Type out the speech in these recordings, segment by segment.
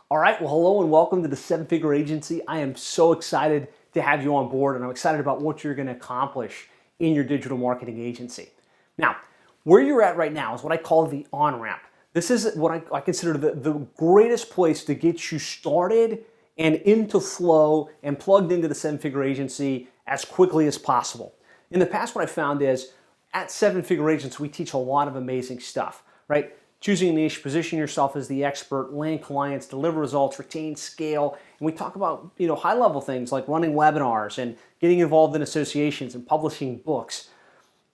All right, well, hello and welcome to the Seven Figure Agency. I am so excited to have you on board, and I'm excited about what you're going to accomplish in your digital marketing agency. Now, where you're at right now is what I call the on-ramp. This is what I consider the greatest place to get you started and into flow and plugged into the Seven Figure Agency as quickly as possible. In the past, what I found is at Seven Figure Agents, we teach a lot of amazing stuff, right? Choosing a niche, position yourself as the expert, land clients, deliver results, retain scale. And we talk about high-level things like running webinars and getting involved in associations and publishing books.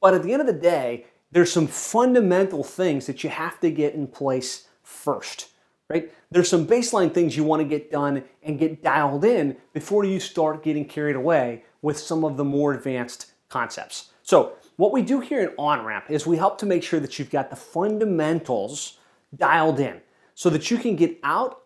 But at the end of the day, there's some fundamental things that you have to get in place first, right? There's some baseline things you want to get done and get dialed in before you start getting carried away with some of the more advanced concepts. So what we do here in Onramp is we help to make sure that you've got the fundamentals dialed in so that you can get out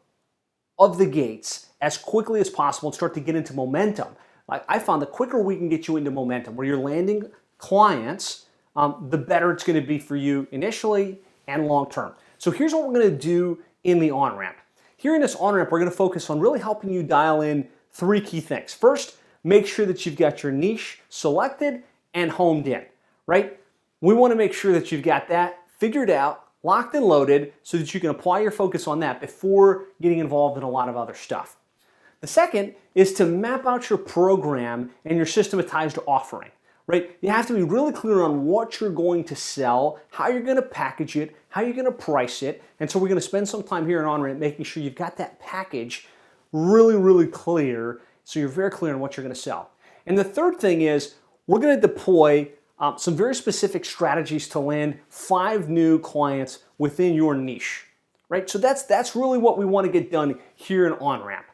of the gates as quickly as possible and start to get into momentum. Like I found the quicker we can get you into momentum where you're landing clients, the better it's going to be for you initially and long term. So here's what we're going to do in the Onramp. Here in this Onramp, we're going to focus on really helping you dial in three key things. First, make sure that you've got your niche selected and homed in, right? We want to make sure that you've got that figured out, locked and loaded, so that you can apply your focus on that before getting involved in a lot of other stuff. The second is to map out your program and your systematized offering, right? You have to be really clear on what you're going to sell, how you're going to package it, how you're going to price it. And so we're going to spend some time here in Onramp making sure you've got that package really, really clear so you're very clear on what you're going to sell. And the third thing is we're going to deploy some very specific strategies to land 5 new clients within your niche, right? So that's really what we want to get done here in Onramp.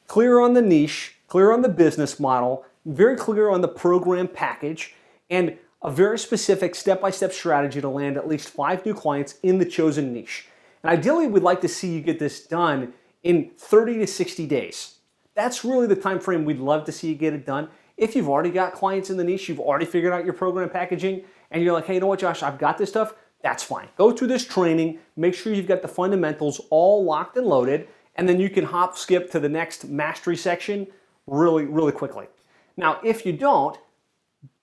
Clear on the niche, clear on the business model, very clear on the program package, and a very specific step-by-step strategy to land at least 5 new clients in the chosen niche. And ideally, we'd like to see you get this done in 30 to 60 days. That's really the time frame we'd love to see you get it done. If you've already got clients in the niche, you've already figured out your program packaging, and you're like, hey, you know what, Josh, I've got this stuff, that's fine. Go through this training, make sure you've got the fundamentals all locked and loaded, and then you can hop, skip to the next mastery section really, really quickly. Now, if you don't,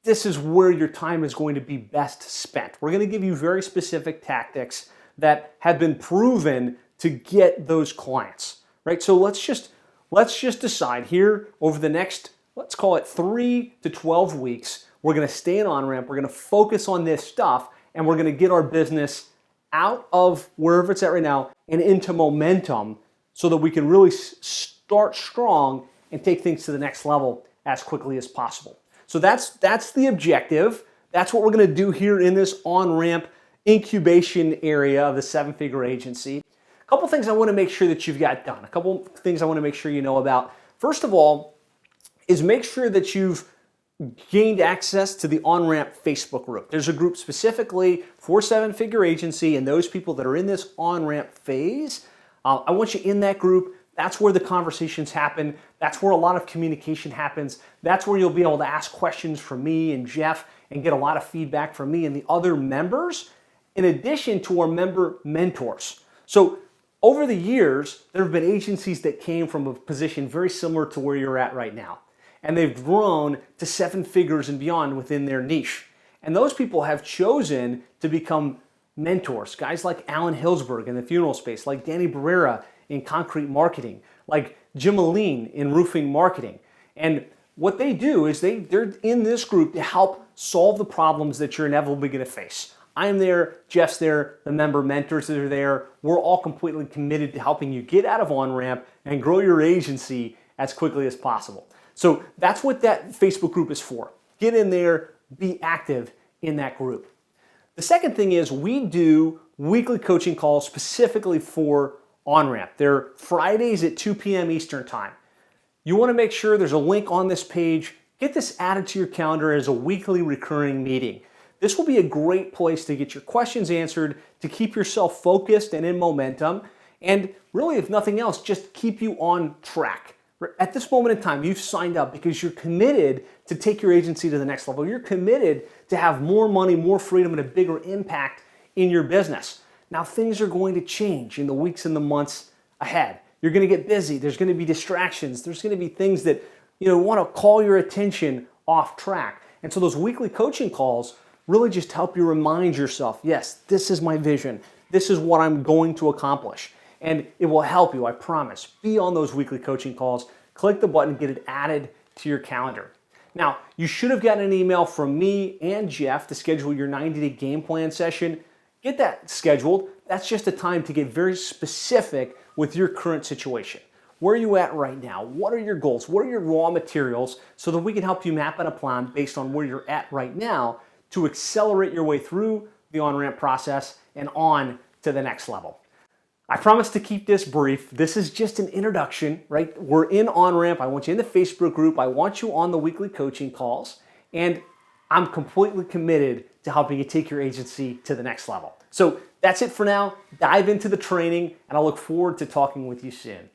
this is where your time is going to be best spent. We're going to give you very specific tactics that have been proven to get those clients, right? So let's just decide here over the next, let's call it 3 to 12 weeks, we're going to stay in Onramp, we're going to focus on this stuff, and we're going to get our business out of wherever it's at right now and into momentum so that we can really start strong and take things to the next level as quickly as possible. So that's the objective. That's what we're going to do here in this Onramp incubation area of the Seven Figure Agency. A couple things I want to make sure that you've got done. A couple things I want to make sure you know about. First of all, is make sure that you've gained access to the Onramp Facebook group. There's a group specifically for Seven Figure Agency and those people that are in this Onramp phase. I want you in that group. That's where the conversations happen. That's where a lot of communication happens. That's where you'll be able to ask questions from me and Jeff and get a lot of feedback from me and the other members, in addition to our member mentors. So over the years, there have been agencies that came from a position very similar to where you're at right now. And they've grown to 7 figures and beyond within their niche. And those people have chosen to become mentors. Guys like Alan Hillsberg in the funeral space, like Danny Barrera in concrete marketing, like Jim Aline in roofing marketing. And what they do is they're in this group to help solve the problems that you're inevitably going to face. I'm there, Jeff's there, the member mentors that are there. We're all completely committed to helping you get out of Onramp and grow your agency as quickly as possible. So that's what that Facebook group is for. Get in there, be active in that group. The second thing is we do weekly coaching calls specifically for Onramp. They're Fridays at 2 p.m. Eastern Time. You want to make sure there's a link on this page. Get this added to your calendar as a weekly recurring meeting. This will be a great place to get your questions answered, to keep yourself focused and in momentum, and really, if nothing else, just keep you on track. At this moment in time, you've signed up because you're committed to take your agency to the next level. You're committed to have more money, more freedom, and a bigger impact in your business. Now, things are going to change in the weeks and the months ahead. You're going to get busy. There's going to be distractions. There's going to be things that want to call your attention off track. And so those weekly coaching calls really just help you remind yourself, yes, this is my vision. This is what I'm going to accomplish. And it will help you, I promise. Be on those weekly coaching calls. Click the button, get it added to your calendar. Now, you should have gotten an email from me and Jeff to schedule your 90-day game plan session. Get that scheduled. That's just a time to get very specific with your current situation. Where are you at right now? What are your goals? What are your raw materials so that we can help you map out a plan based on where you're at right now to accelerate your way through the on-ramp process and on to the next level. I promise to keep this brief. This is just an introduction, right? We're in OnRamp. I want you in the Facebook group. I want you on the weekly coaching calls. And I'm completely committed to helping you take your agency to the next level. So that's it for now. Dive into the training, and I look forward to talking with you soon.